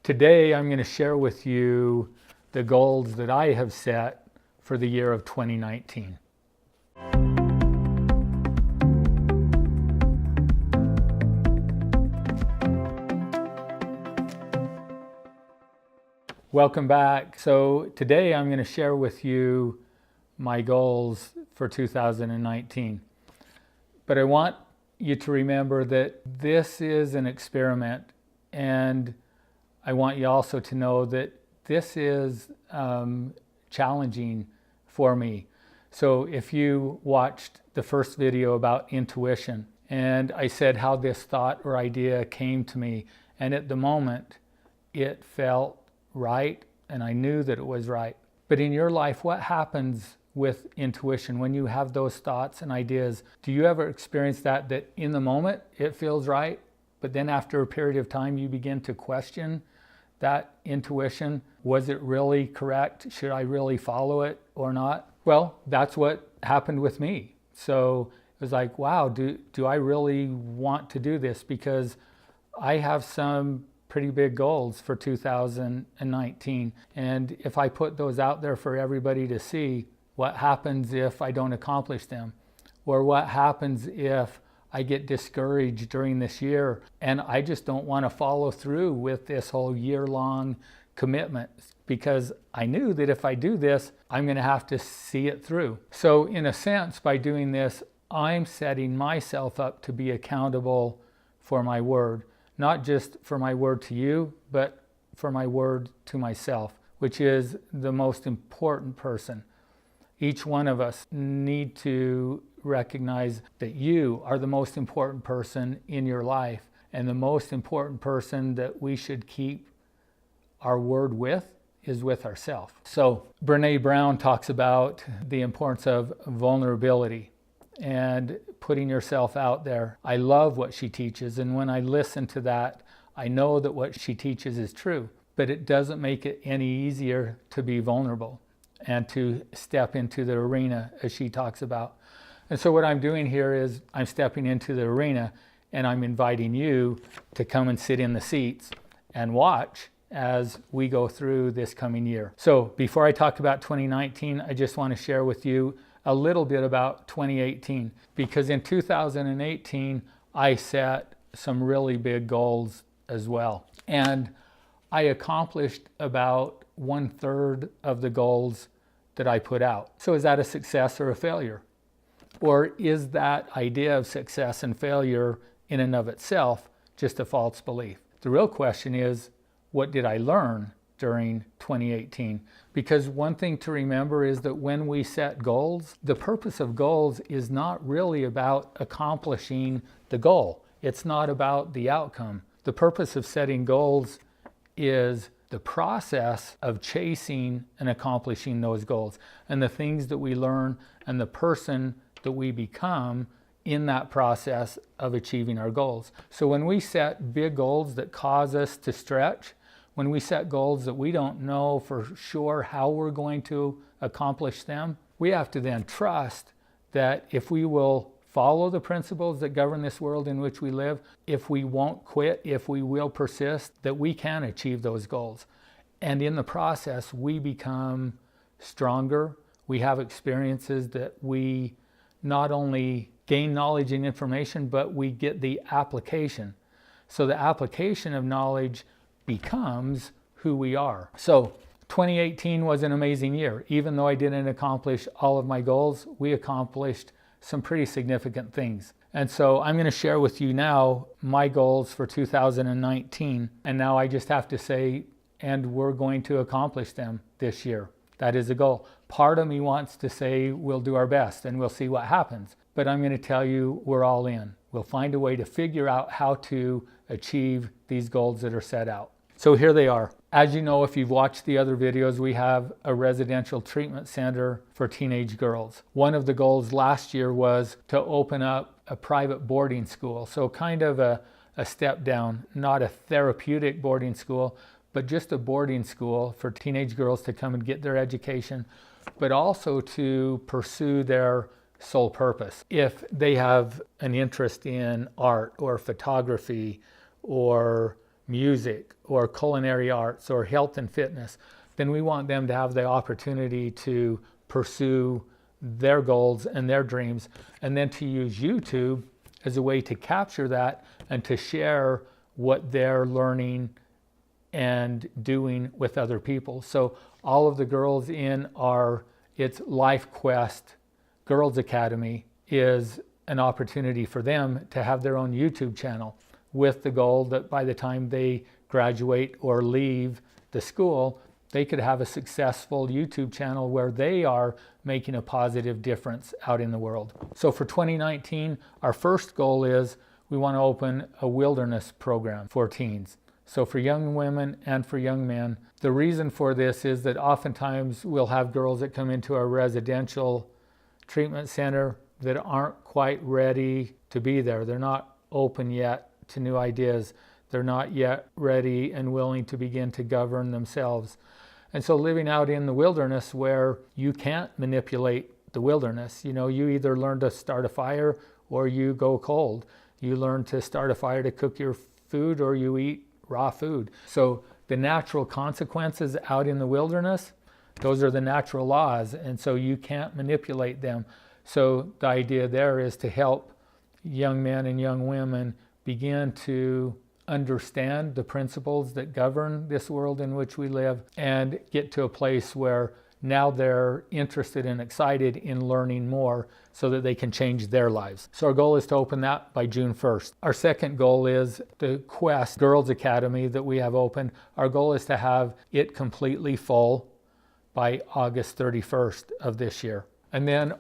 Today, I'm going to share with you the goals that I have set for the year of 2019. Welcome back. So today I'm going to share with you my goals for 2019. But I want you to remember that this is an experiment, and I want you also to know that this is challenging for me. So if you watched the first video about intuition, and I said how this thought or idea came to me, and at the moment it felt right and I knew that it was right. But in your life, what happens with intuition when you have those thoughts and ideas? Do you ever experience that in the moment it feels right, but then after a period of time you begin to question that intuition? Was it really correct? Should I really follow it or not? Well, that's what happened with me. So it was like, wow, do I really want to do this? Because I have some pretty big goals for 2019. And if I put those out there for everybody to see, what happens if I don't accomplish them? Or what happens if I get discouraged during this year and I just don't want to follow through with this whole year-long commitment, because I knew that if I do this, I'm going to have to see it through. So in a sense, by doing this, I'm setting myself up to be accountable for my word, not just for my word to you, but for my word to myself, which is the most important person. Each one of us need to recognize that you are the most important person in your life, and the most important person that we should keep our word with is with ourselves. So Brené Brown talks about the importance of vulnerability and putting yourself out there. I love what she teaches, and when I listen to that, I know that what she teaches is true, but it doesn't make it any easier to be vulnerable and to step into the arena as she talks about. And so what I'm doing here is I'm stepping into the arena, and I'm inviting you to come and sit in the seats and watch as we go through this coming year. So before I talk about 2019, I just want to share with you a little bit about 2018, because in 2018, I set some really big goals as well. And I accomplished about 1/3 of the goals that I put out. So is that a success or a failure? Or is that idea of success and failure in and of itself just a false belief? The real question is, what did I learn during 2018? Because one thing to remember is that when we set goals, the purpose of goals is not really about accomplishing the goal. It's not about the outcome. The purpose of setting goals is the process of chasing and accomplishing those goals, and the things that we learn and the person that we become in that process of achieving our goals. So when we set big goals that cause us to stretch, when we set goals that we don't know for sure how we're going to accomplish them, we have to then trust that if we will follow the principles that govern this world in which we live, if we won't quit, if we will persist, that we can achieve those goals. And in the process, we become stronger. We have experiences that we not only gain knowledge and information, but we get the application. So the application of knowledge becomes who we are. So 2018 was an amazing year. Even though I didn't accomplish all of my goals, we accomplished some pretty significant things. And so I'm going to share with you now my goals for 2019. And now I just have to say, and we're going to accomplish them this year. That is a goal. Part of me wants to say we'll do our best and we'll see what happens. But I'm going to tell you we're all in. We'll find a way to figure out how to achieve these goals that are set out. So here they are. As you know, if you've watched the other videos, we have a residential treatment center for teenage girls. One of the goals last year was to open up a private boarding school. So kind of a step down, not a therapeutic boarding school, but just a boarding school for teenage girls to come and get their education, but also to pursue their sole purpose. If they have an interest in art or photography or music or culinary arts or health and fitness, then we want them to have the opportunity to pursue their goals and their dreams, and then to use YouTube as a way to capture that and to share what they're learning and doing with other people. So all of the girls in it's Life Quest Girls Academy is an opportunity for them to have their own YouTube channel, with the goal that by the time they graduate or leave the school, they could have a successful YouTube channel where they are making a positive difference out in the world. So for 2019, our first goal is we want to open a wilderness program for teens. So for young women and for young men. The reason for this is that oftentimes we'll have girls that come into our residential treatment center that aren't quite ready to be there. They're not open yet to new ideas. They're not yet ready and willing to begin to govern themselves. And so living out in the wilderness where you can't manipulate the wilderness, you either learn to start a fire or you go cold. You learn to start a fire to cook your food or you eat raw food. So the natural consequences out in the wilderness, those are the natural laws, and so you can't manipulate them. So the idea there is to help young men and young women begin to understand the principles that govern this world in which we live and get to a place where now they're interested and excited in learning more so that they can change their lives. So our goal is to open that by June 1st. Our second goal is the Quest Girls Academy that we have open. Our goal is to have it completely full by August 31st of this year. And then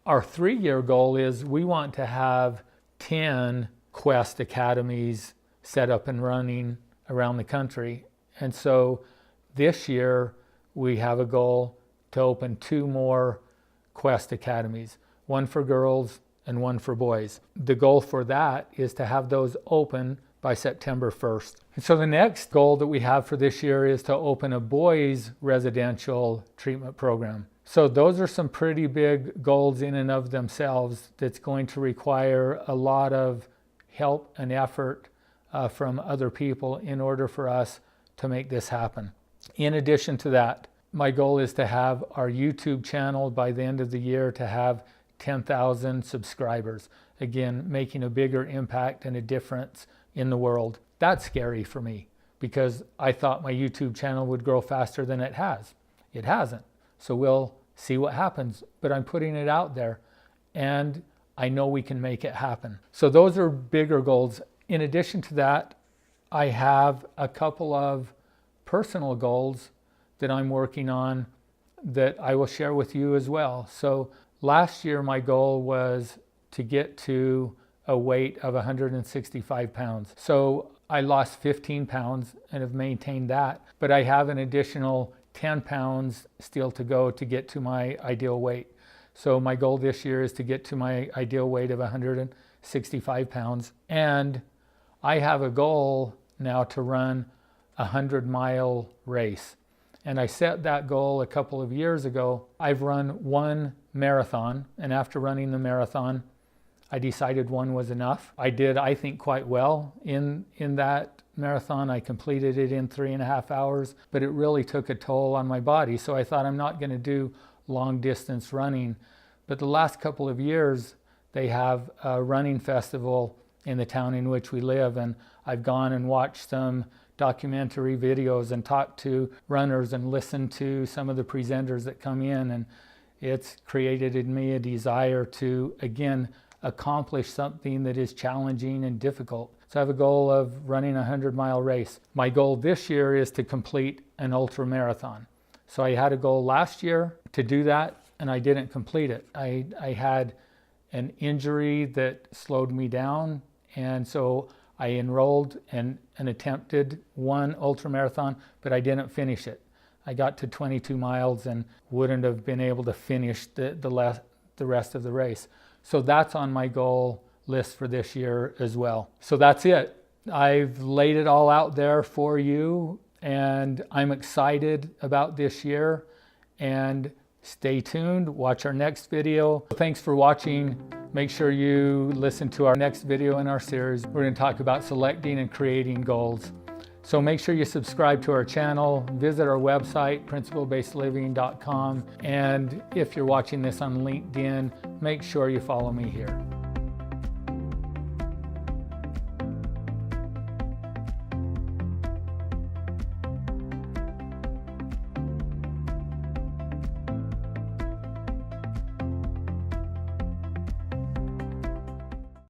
our 3-year goal is we want to have 10 Quest Academies set up and running around the country. And so this year we have a goal to open 2 more Quest Academies, one for girls and one for boys. The goal for that is to have those open by September 1st. And so the next goal that we have for this year is to open a boys residential treatment program. So those are some pretty big goals in and of themselves that's going to require a lot of help and effort from other people in order for us to make this happen. In addition to that, my goal is to have our YouTube channel by the end of the year to have 10,000 subscribers. Again, making a bigger impact and a difference in the world. That's scary for me because I thought my YouTube channel would grow faster than it has. It hasn't. So we'll see what happens, but I'm putting it out there and I know we can make it happen. So those are bigger goals. In addition to that, I have a couple of personal goals that I'm working on that I will share with you as well. So last year, my goal was to get to a weight of 165 pounds. So I lost 15 pounds and have maintained that, but I have an additional 10 pounds still to go to get to my ideal weight. So my goal this year is to get to my ideal weight of 165 pounds. And I have a goal now to run a 100-mile race. And I set that goal a couple of years ago. I've run one marathon, and after running the marathon, I decided one was enough. I did, I think, quite well in that marathon. I completed it in 3.5 hours, but it really took a toll on my body. So I thought I'm not going to do long distance running. But the last couple of years, they have a running festival in the town in which we live, and I've gone and watched some documentary videos and talked to runners and listened to some of the presenters that come in, and it's created in me a desire to, again, accomplish something that is challenging and difficult. So I have a goal of running a 100-mile race. My goal this year is to complete an ultra marathon. So I had a goal last year to do that, and I didn't complete it. I had an injury that slowed me down, and so I enrolled and attempted one ultra marathon, but I didn't finish it. I got to 22 miles and wouldn't have been able to finish the rest of the race. So that's on my goal list for this year as well. So that's it. I've laid it all out there for you, and I'm excited about this year. And stay tuned, watch our next video. Thanks for watching. Make sure you listen to our next video in our series. We're going to talk about selecting and creating goals. So make sure you subscribe to our channel, visit our website, principlebasedliving.com, and if you're watching this on LinkedIn, make sure you follow me here.